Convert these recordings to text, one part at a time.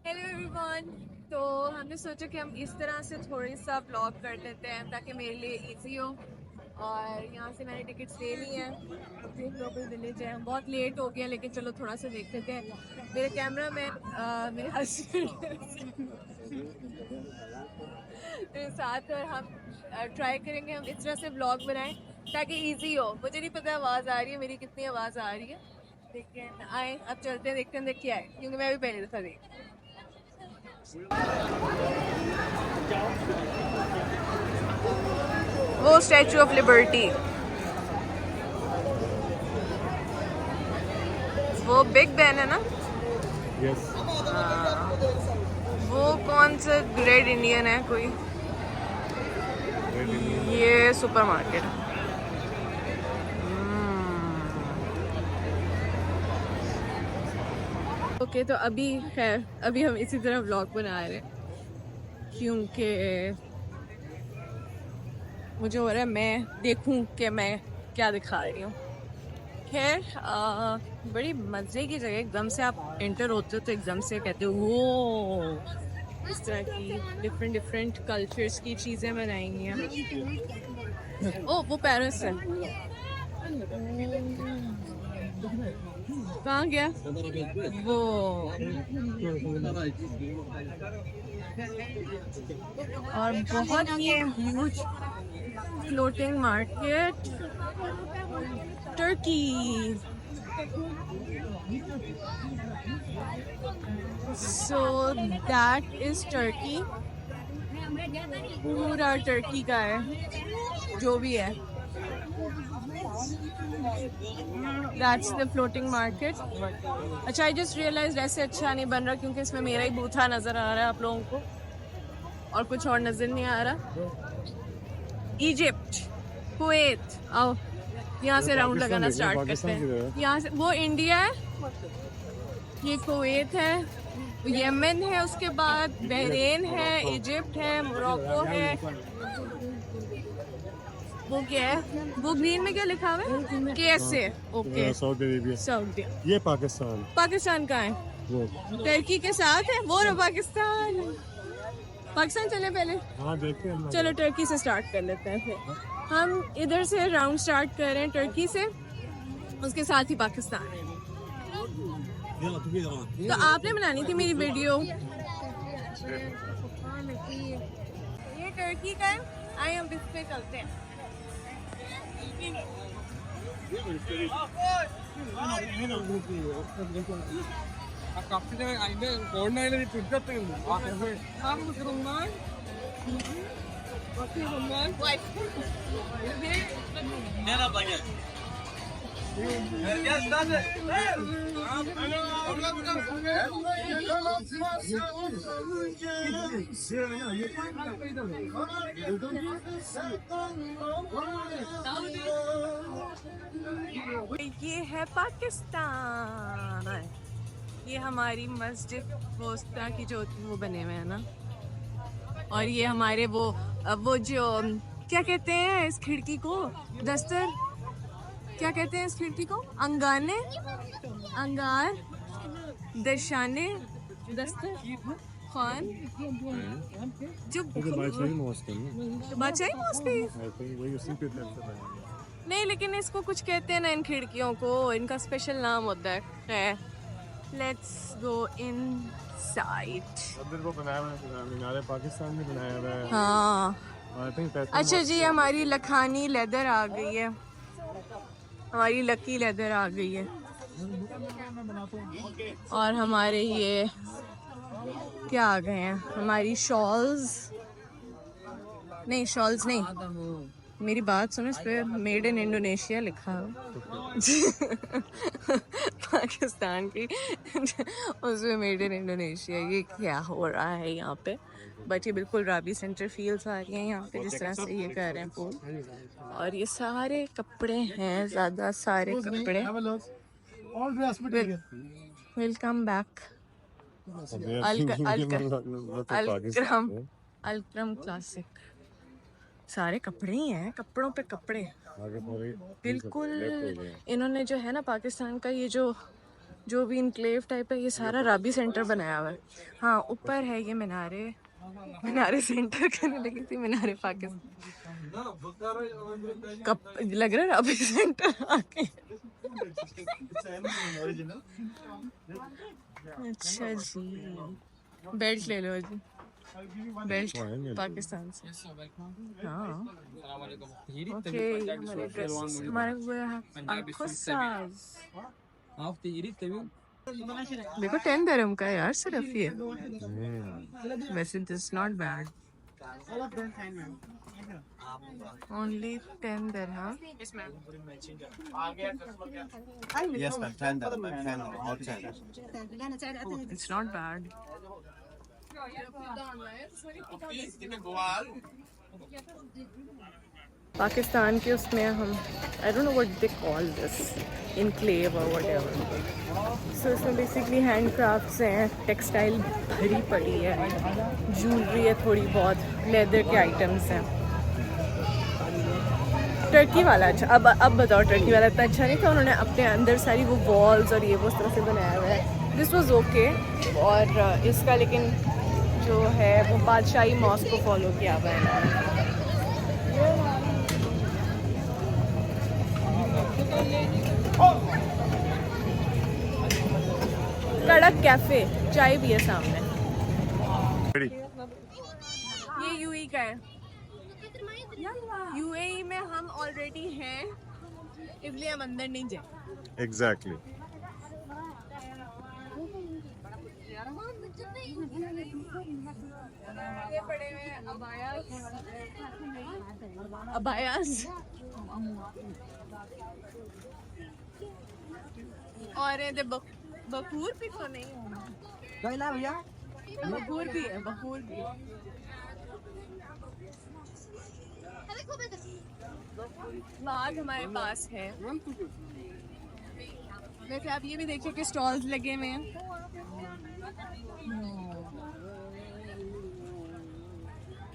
Hello everyone. तो हमने सोचा कि हम इस तरह से थोड़ी सा ब्लॉग कर लेते हैं ताकि मेरे लिए इजी हो। और यहाँ से मैंने टिकट्स ले ली हैं। अपनी ग्लोबल विलेज है, बहुत लेट हो गया लेकिन चलो थोड़ा सा देख लेते हैं। मेरे कैमरा मैन मेरे हस्बैंड मेरे साथ, और हम ट्राई करेंगे हम इस तरह से ब्लॉग बनाएं ताकि इजी हो। मुझे नहीं पता आवाज़ आ रही है मेरी, कितनी आवाज़ आ रही है, लेकिन आए अब चलते हैं, देखते हैं देख क्या है, क्योंकि मैं भी पहली दफ़ा देख। वो स्टैचू ऑफ लिबर्टी, वो बिग बैन है ना। यस। वो कौन सा ग्रेट इंडियन है कोई, ये सुपरमार्केट। ओके तो अभी खैर अभी हम इसी तरह व्लॉग बना रहे हैं क्योंकि मुझे हो रहा है मैं देखूं कि मैं क्या दिखा रही हूँ। खैर बड़ी मज़े की जगह, एकदम से आप एंटर होते हो तो एकदम से कहते हो वो, इस तरह की डिफरेंट डिफरेंट कल्चर्स की चीज़ें बनाई हैं। ओ वो पेरिस है, कहाँ गया वो। और बहुत ये huge floating market, Turkey. So that is Turkey, पूरा टर्की का है जो भी है। That's the floating market. अच्छा, I just realized ऐसे अच्छा नहीं बन रहा क्योंकि इसमें मेरा ही बूथा नजर आ रहा है आप लोगों को, और कुछ और नजर नहीं आ रहा। इजिप्ट, कुवैत, आओ यहाँ से राउंड लगाना स्टार्ट करते हैं। यहाँ से वो इंडिया है, ये कुवैत है, यमन है, उसके बाद बहरीन है, इजिप्ट है, मोरक्को है। वो क्या है, वो ग्रीन में क्या लिखा हुआ है, कैसे? Okay, Saudi Arabia. सऊदी। ये पाकिस्तान। पाकिस्तान का है, वो टर्की के साथ है वो रहा पाकिस्तान। पाकिस्तान चले पहले, हाँ देखते हैं। चलो टर्की से स्टार्ट कर लेते हैं। फिर हम इधर से राउंड स्टार्ट कर रहे हैं टर्की से, उसके साथ ही पाकिस्तान है। तो आपने बनानी थी मेरी वीडियो। ये टर्की का है, आए हम इस पे चलते हैं। ये है पाकिस्तान, ये हमारी मस्जिद वो उस तरह की जो वो बने हुए हैं ना, और ये हमारे वो जो क्या कहते हैं इस खिड़की को, दस्तर, क्या कहते हैं इस खिड़की को, अंगाने, अंगार, दर्शाने, दस्तर खान, जो बादशाही मॉस्क है ना? बादशाही मॉस्क है। वही उसी पे नहीं लेकिन इसको कुछ कहते हैं ना इन खिड़कियों को, इनका स्पेशल नाम होता है। Let's go inside. मंदिर को बनाया हुआ है, मीनारे पाकिस्तान में बनाया हुआ है। हाँ I think अच्छा जी, हमारी लखानी लेदर आ गई है, हमारी लकी लेदर आ गई है। और हमारे ये क्या आ गए हैं, हमारी शॉल्स, नहीं शॉल्स नहीं, मेरी बात सुनो, इस पे मेड इन इंडोनेशिया लिखा है पाकिस्तान की उसमें मेड इन इंडोनेशिया। ये क्या हो रहा है यहाँ पे, बट ये बिल्कुल राबी सेंटर फील्स आ रही हैं यहाँ पे जिस तरह से ये कर रहे हैं फूल। और ये सारे कपड़े हैं, ज़्यादा सारे कपड़े। Welcome back Alkaram Classic. सारे कपड़े ही हैं, कपड़ों पे कपड़े बिल्कुल। इन्होंने जो है ना पाकिस्तान का ये जो जो भी इनक्लेव टाइप है, ये सारा राबी सेंटर बनाया हुआ है। हाँ, ऊपर है ये मीनारे, मीनारे सेंटर कहने लगी थी, मीनारे पाकिस्तान। कब लग रहा है राबी सेंटर आके। अच्छा जी, बेल्ट ले लो जी, बेल्ट पाकिस्तान से। हाँ ओके, हमारे ड्रेस हमारे वो देखो 10 दिरहम का है यार सिर्फ ये। वैसे this not bad, only 10 dirham. Yes, ma'am. 10 dirham, ma'am. 10 outside. It's not bad. Pakistan के उसमें हम I don't know what they call this, enclave और व्हाटएवर। सो इसमें बेसिकली हैंड क्राफ्ट्स हैं, टेक्सटाइल भरी पड़ी है, ज्वेलरी है थोड़ी बहुत, लेदर के आइटम्स हैं। टर्की वाला अच्छा, अब बताओ, टर्की वाला इतना अच्छा नहीं था, उन्होंने अपने अंदर सारी वो वॉल्स और ये वो उस तरह से बनाया हुआ है। This was okay. और इसका लेकिन जो है वो बादशाही मॉस्क को फॉलो किया हुआ है। कड़क कैफे, चाय भी है सामने। ये यूएई का है। यूएई में हम ऑलरेडी हैं, इसलिए हम अंदर नहीं जाए। Exactly. ये पड़े हुए हैं अबायास और ये बखूर भी तो नहीं है, बखूर भी है, बखूर भी। बाग हमारे पास है। वैसे आप ये भी देखिए कि स्टॉल्स लगे हुए हैं।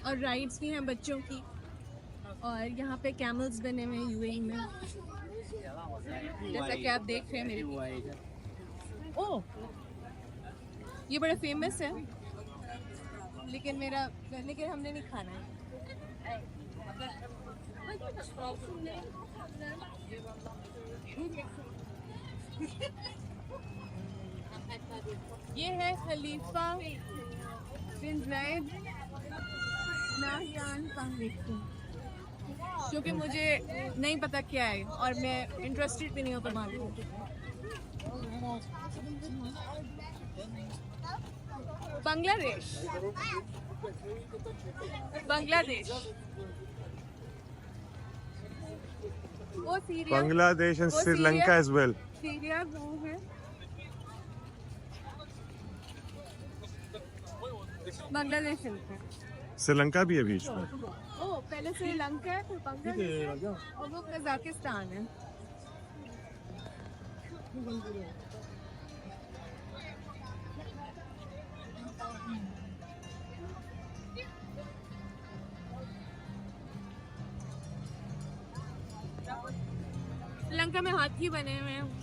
और राइड्स भी हैं बच्चों की। और यहाँ पे कैमल्स बने हुए हैं यूएई में, जैसा कि आप देख रहे हैं मेरे। ओह, ये बड़ा फेमस है, लेकिन हमने नहीं खाना है। ये है खलीफा बिन ज़ायद नाहियान फाहमी, जो कि मुझे नहीं पता क्या है और मैं इंटरेस्टेड भी नहीं हूँ तो मालूम। बांग्लादेश, बांग्लादेश, वो Syria, Bangladesh and Sri Lanka as well. Syria वो है। बांग्लादेश है। श्रीलंका भी है बीच में। ओह, पहले श्रीलंका है फिर बांग्लादेश और वो कजाकिस्तान है। श्रीलंका में हाथी बने हुए हैं।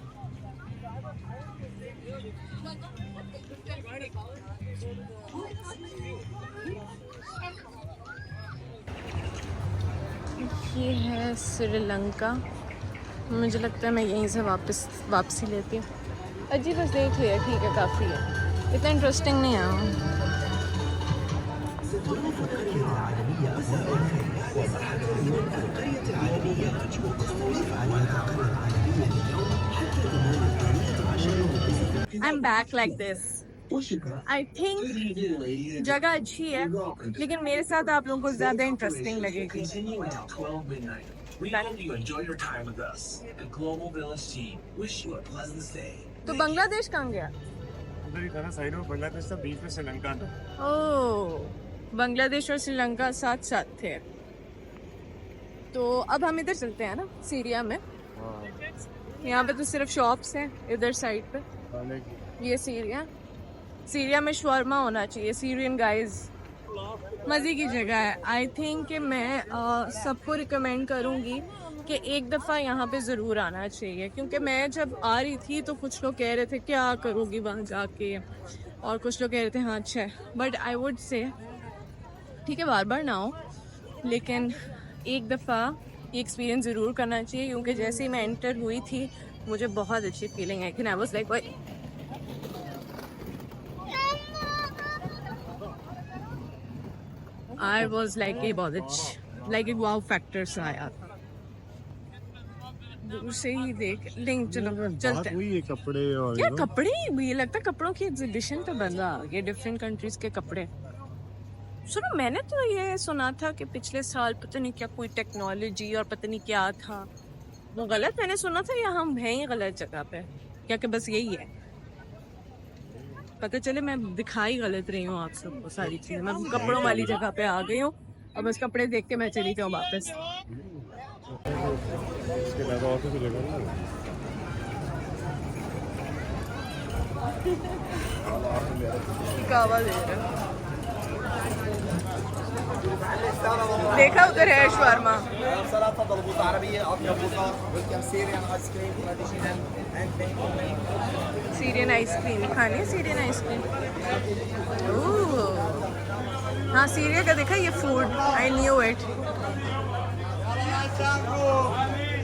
ये है श्रीलंका। मुझे लगता है मैं यहीं से वापसी लेती हूँ। अजी बस देख लिया, ठीक है, काफ़ी है, इतना इंटरेस्टिंग नहीं है। I'm back like this. I think जगह अच्छी है, लेकिन मेरे साथ आप लोगों को ज़्यादा इंटरेस्टिंग लगेगी। तो बांग्लादेश कहाँ गया? साइड में बांग्लादेश था, बीच में श्रीलंका था। ओह, बांग्लादेश और श्रीलंका साथ साथ थे। तो अब हम इधर चलते हैं ना, सीरिया में। यहाँ पे तो सिर्फ शॉप्स हैं इधर साइड पे। ये सीरिया में शवर्मा होना चाहिए। सीरियन गाइस, मज़े की जगह है। आई थिंक कि मैं सबको रिकमेंड करूँगी कि एक दफ़ा यहाँ पे ज़रूर आना चाहिए, क्योंकि मैं जब आ रही थी तो कुछ लोग कह रहे थे क्या करोगी वहाँ जाके, और कुछ लोग कह रहे थे हाँ अच्छा है, बट आई वुड से ठीक है बार बार ना हो, लेकिन एक दफ़ा ये एक्सपीरियंस ज़रूर करना चाहिए, क्योंकि जैसे ही मैं एंटर हुई थी मुझे बहुत अच्छी फीलिंग आई कि I was like I was like ये बहुत अच्छी, लाइक एक वाव फैक्टर सा आया था। दूर से ही देख नहीं, चलो चलते हैं। हुई है कपड़े और क्या कपड़े, ये लगता है कपड़ों की एग्जीबिशन पे बंदा आ गया, डिफरेंट कंट्रीज के कपड़े। सुनो, मैंने तो ये सुना था कि पिछले साल पता नहीं क्या कोई टेक्नोलॉजी और पता नहीं क्या था, वो गलत मैंने सुना था, या हम हैं ही गलत जगह पे, क्या कि बस यही है, पता चले मैं दिखाई गलत रही हूँ आप सबको सारी चीजें, मैं कपड़ों वाली जगह पे आ गई हूँ और बस कपड़े देख के मैं चली जाऊँ वापस। इसके अलावा और कोई जगह नहीं है। कावा दे रहा है। देखा उधर है शवारमा, सीरियन आइसक्रीम खाने, सीरियन आइसक्रीम। ओह हाँ, सीरिया का देखा ये food, I knew it.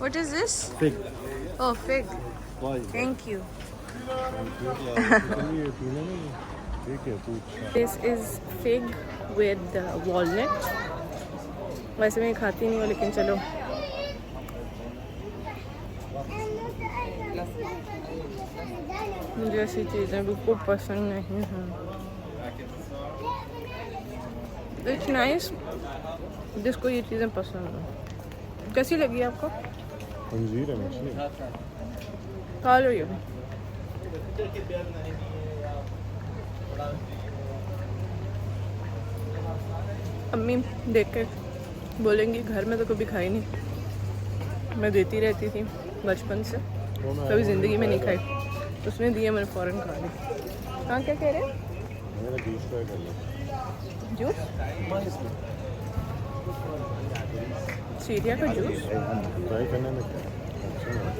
What is this? Fig. Oh, fig. Why? Thank you. ठीक है पूछ। This is fig with walnut. वैसे मैं खाती नहीं हूँ, लेकिन चलो मुझे ऐसी चीज़ें बिल्कुल पसंद नहीं हैं। It's nice, जिसको ये चीज़ें पसंद हैं। कैसी लगी आपको? अंजीर है मछली। खा लो ये भी। अम्मी देख के बोलेंगी घर में तो कभी खाई नहीं, मैं देती रहती थी बचपन से, कभी ज़िंदगी में नहीं खाई, उसने दिए मैंने फ़ौरन खा ली। हाँ क्या कह रहे हैं? मेरा जूस ट्राई कर लो। जूस? सीरिया का जूस? ट्राई करने में क्या अच्छा है।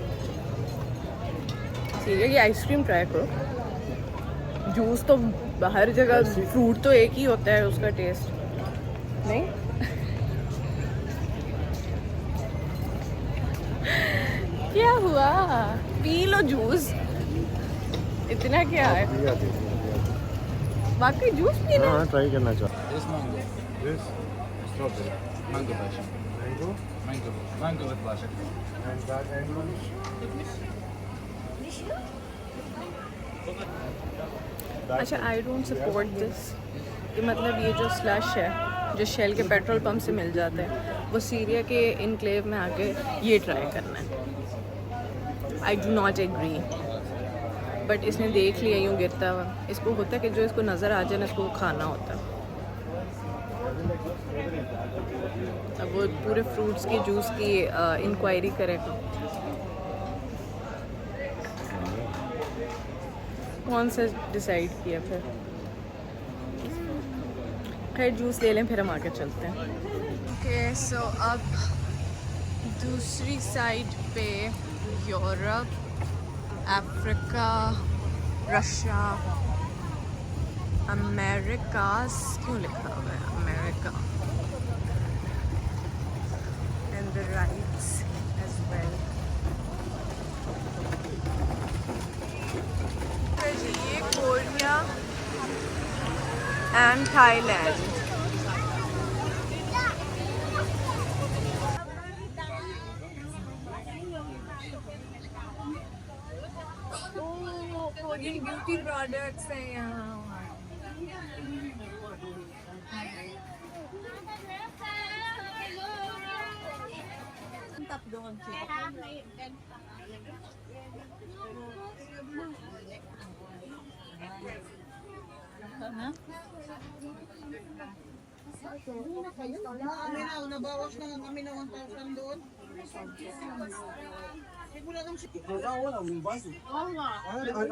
सीरिया की आइसक्रीम ट्राई करो, जूस तो हर जगह, फ्रूट तो एक ही होता है उसका टेस्ट नहीं। क्या हुआ, पी लो जूस, इतना क्या है, वाकई जूस पीना। हाँ ट्राई करना चाहता This mango. This strawberry. Mango passion. Mango Mango with passion. and that and one. अच्छा, आई डोंट सपोर्ट दिस, कि मतलब ये जो स्लश है जो शेल के पेट्रोल पंप से मिल जाते हैं, वो सीरिया के इनक्लेव में आके ये ट्राई करना है। I do not agree, but इसने देख लिया यूँ गिरता हुआ, इसको होता है कि जो इसको नज़र आ जाए ना इसको खाना होता है। अब वो पूरे फ्रूट्स की जूस की इंक्वायरी करेगा, कौन सा डिसाइड किया फिर। खैर जूस ले लें फिर हम आगे चलते हैं। ओके सो अब दूसरी साइड पे यूरोप, अफ्रीका, रशिया, अमेरिकास क्यों लिखा हुआ है, America and the rights as well. ये Korea and Thailand. Korean beauty products हैं यहाँ।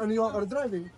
And you are driving.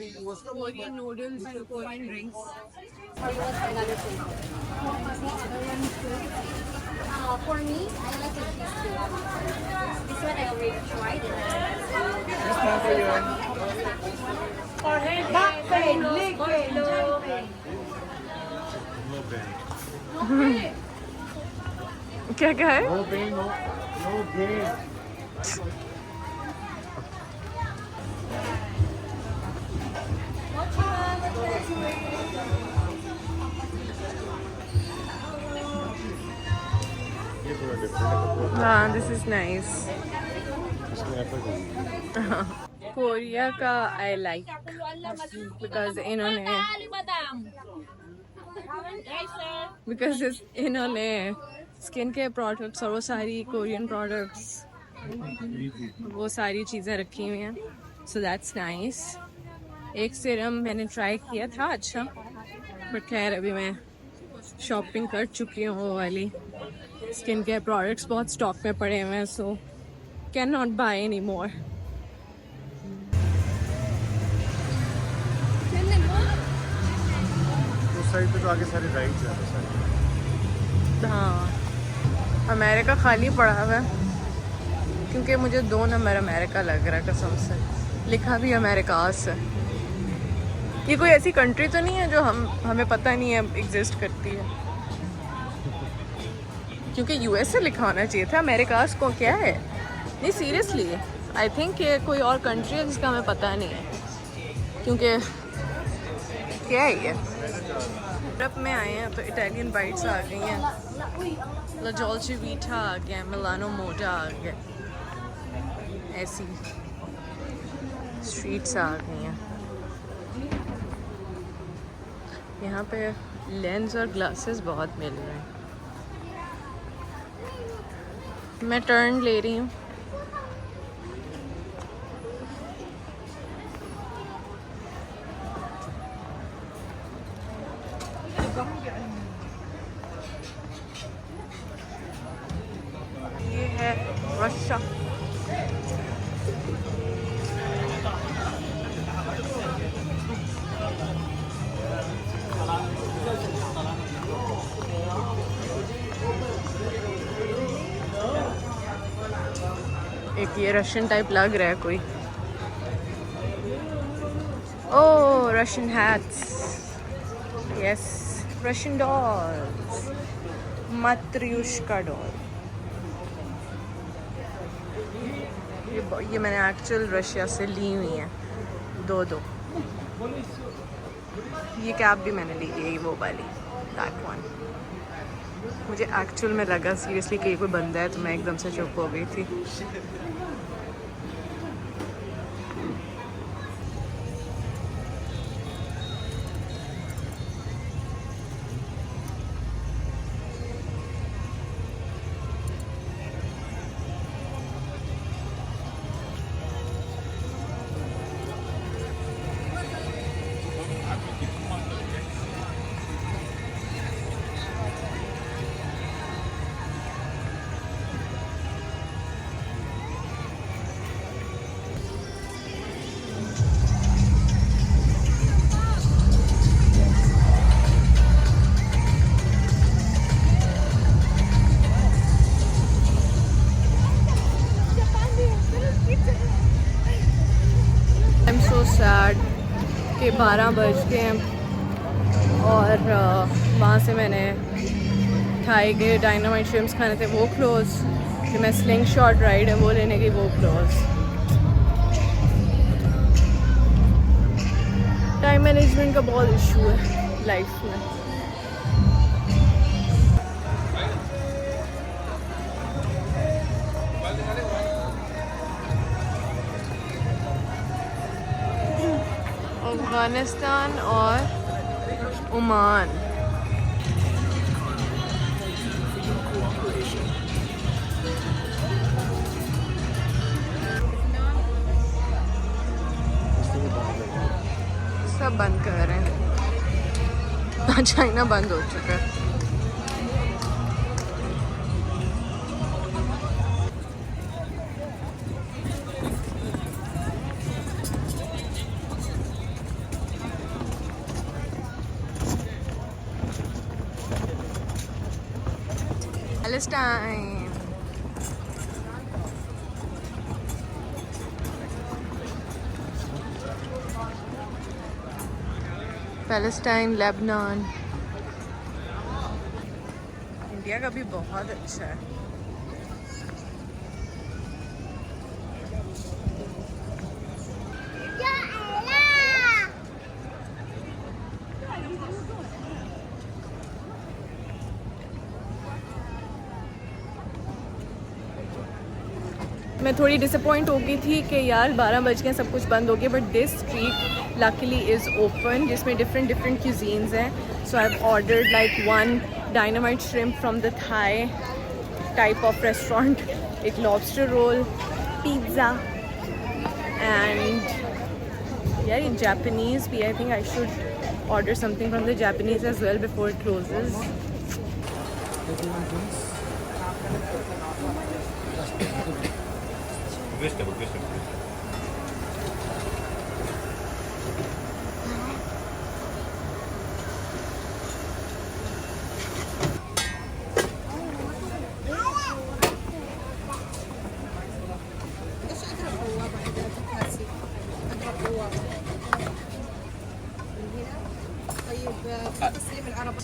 he was Korean noodles and Korean drinks. For me, I like the cheese too. This one I already tried it. क्या क्या है? No pain, no gain. ये थोड़ा different है। हाँ, this is nice. इसमें Apple है। Korea का I like because इन्होंने स्किन केयर प्रोडक्ट्स और वो सारी कोरियन प्रोडक्ट्स वो सारी चीज़ें रखी हुई हैं, सो दैट्स नाइस। एक सीरम मैंने ट्राई किया था, अच्छा, बट खैर अभी मैं शॉपिंग कर चुकी हूँ वो वाली। स्किन केयर प्रोडक्ट्स बहुत स्टॉक में पड़े हुए हैं, so can not by any more. उस साइड पे तो आगे सारे राइड्स हैं सारे। हाँ, अमेरिका खाली पड़ा हुआ है क्योंकि मुझे 2 नंबर अमेरिका लग रहा है कसम से। लिखा भी अमेरिकास है। ये कोई ऐसी कंट्री तो नहीं है जो हमें पता नहीं है एग्जिस्ट करती है, क्योंकि यूएस से लिखा होना चाहिए था। अमेरिकास को क्या है? नहीं सीरियसली, आई थिंक ये कोई और कंट्री है जिसका हमें पता नहीं है, क्योंकि क्या है ये। यूरोप में आए हैं तो इटालियन बाइट्स आ गई हैं, ला डॉल्चे वीटा आ गया, मिलानो मोटा आ गया, ऐसी स्ट्रीट्स आ गई हैं। यहाँ पे लेंस और ग्लासेस बहुत मिल रहे हैं। मैं टर्न ले रही हूँ। ये है रशिया। एक ये रशियन टाइप लग रहा है कोई। Oh, Russian hats, yes, Russian dolls, matryoshka doll. ये मैंने एक्चुअल रशिया से ली हुई हैं, 2 ये कैप भी मैंने ली है, वो वाली, दैट वन। मुझे एक्चुअल में लगा सीरियसली कि ये कोई बंदा है, तो मैं एकदम से चुप हो गई थी। सैड के 12 बज गए हैं और वहाँ से मैंने खाए गए डायनामाइट श्रिम्प्स खाने थे, वो क्लोज। फिर मैं स्लिंग शॉट राइड है वो लेने गई, वो क्लोज। टाइम मैनेजमेंट का बहुत इशू है लाइफ में। अफगानिस्तान और ओमान। सब बंद कर रहे हैं, चाइना बंद हो चुका है। Palestine. Palestine, Lebanon. इंडिया का भी बहुत अच्छा है। मैं थोड़ी डिसअपॉइंट हो गई थी कि यार 12 बज गए, सब कुछ बंद हो गया, but this street luckily is open, जिसमें डिफरेंट क्यूजीन्स हैं। So I have ordered like 1 dynamite shrimp from the Thai type of restaurant, एक लॉबस्टर रोल, पिज़्ज़ा एंड यार जापानीज़ भी। I think I should order something from the Japanese as well before it closes.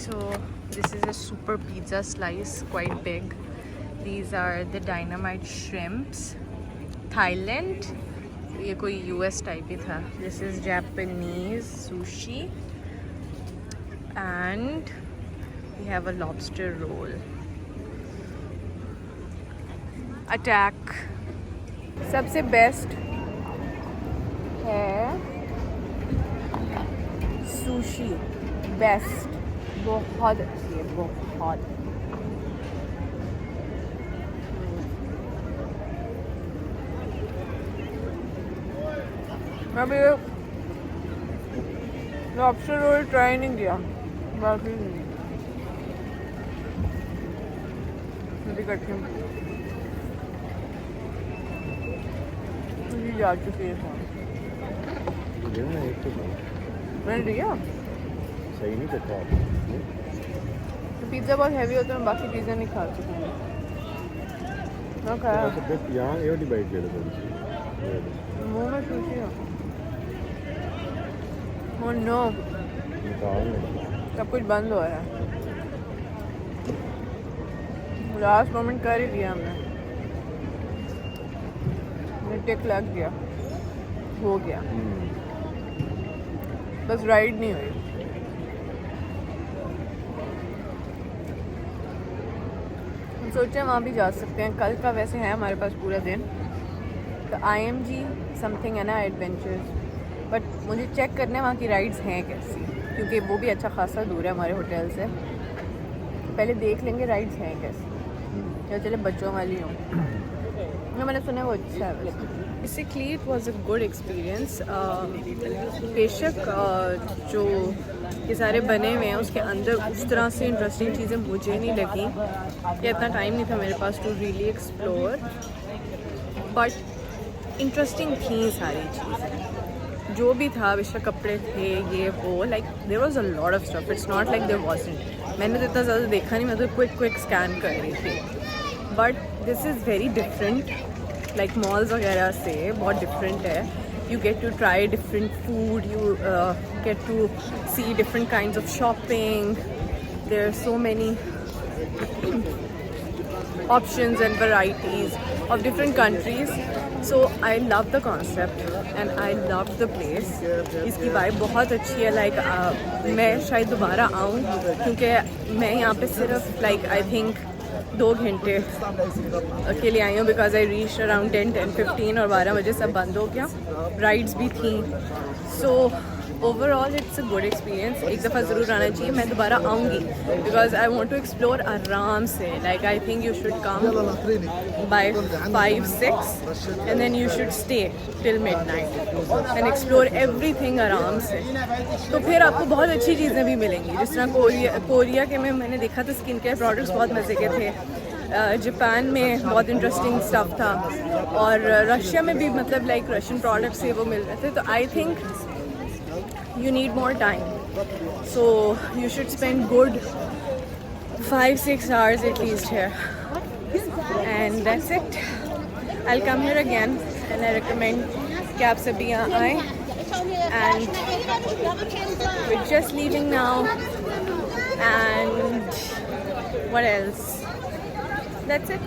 So this is a super pizza slice, quite big. These are the dynamite shrimps. Thailand. ये कोई US type ही था. This is Japanese sushi. And we have a lobster roll. Attack. सबसे best है sushi. Best, बहुत अच्छी है, बहुत। अभी लॉबस्टर रोल ट्राई नहीं किया, बाकी कठिन जा चुकी है। मैंने दिया सही नहीं करता। तो पिज़्ज़ा बहुत हैवी होता है, मैं बाकी पिज़्ज़ा नहीं खा सकती। मैं खाया यहाँ ये वाली बाइट ले लो थोड़ी सी, मुँह में सुशी है। ओह नो, सब कुछ बंद हो रहा है। लास्ट मोमेंट कर ही दिया हमने, टिक लग गया, हो गया, बस राइड नहीं हुई। सोचे वहाँ भी जा सकते हैं, कल का वैसे है हमारे पास पूरा दिन। तो IMG समथिंग है ना, एडवेंचर्स, बट मुझे चेक करना है वहाँ की राइड्स हैं कैसी, क्योंकि वो भी अच्छा खासा दूर है हमारे होटल से। पहले देख लेंगे राइड्स हैं कैसी, या चले बच्चों वाली हों। मैंने सुना वो अच्छा है। Basically it was a good experience. बेशक जो ये सारे बने हुए हैं उसके अंदर उस तरह से इंटरेस्टिंग चीज़ें मुझे नहीं लगी, या इतना टाइम नहीं था मेरे पास to really explore, but interesting थी सारी चीज़ें। जो भी था, बेशक कपड़े थे, ये वो, like there was a lot of stuff, it's not like there wasn't. मैंने तो इतना ज़्यादा देखा नहीं, मैं तो क्विक स्कैन कर रही थी, but this is very different, like malls वगैरह से बहुत डिफरेंट है। You get to try different food, you get to see different kinds of shopping. There are so many options and varieties of different countries. So I love the concept and I love the place. इसकी vibe बहुत अच्छी है, like मैं शायद दोबारा आऊँ, क्योंकि मैं यहाँ पे सिर्फ like I think 2 घंटे के लिए आई हूँ, बिकॉज आई रीच अराउंड 10:15 और 12 बजे सब बंद हो गया, राइड्स भी थी। So overall it's a good experience. एक दफ़ा ज़रूर आना चाहिए. मैं दोबारा आऊँगी because I want to explore आराम से. Like I think you should come by 5-6 and then you should stay till midnight and explore everything आराम से. तो फिर आपको बहुत अच्छी चीज़ें भी मिलेंगी. जिस तरह कोरिया के में मैंने देखा था स्किन केयर प्रोडक्ट्स बहुत मज़े के थे. जापान में बहुत इंटरेस्टिंग स्टफ था और रशिया में भी मतलब लाइक रशियन प्रोडक्ट्स वो मिल रहे थे. तो आई think you need more time. So you should spend good 5-6 hours at least here. And that's it. I'll come here again and I recommend कि आप सभी यहाँ आएँ. And we're just leaving now. And what else? That's it.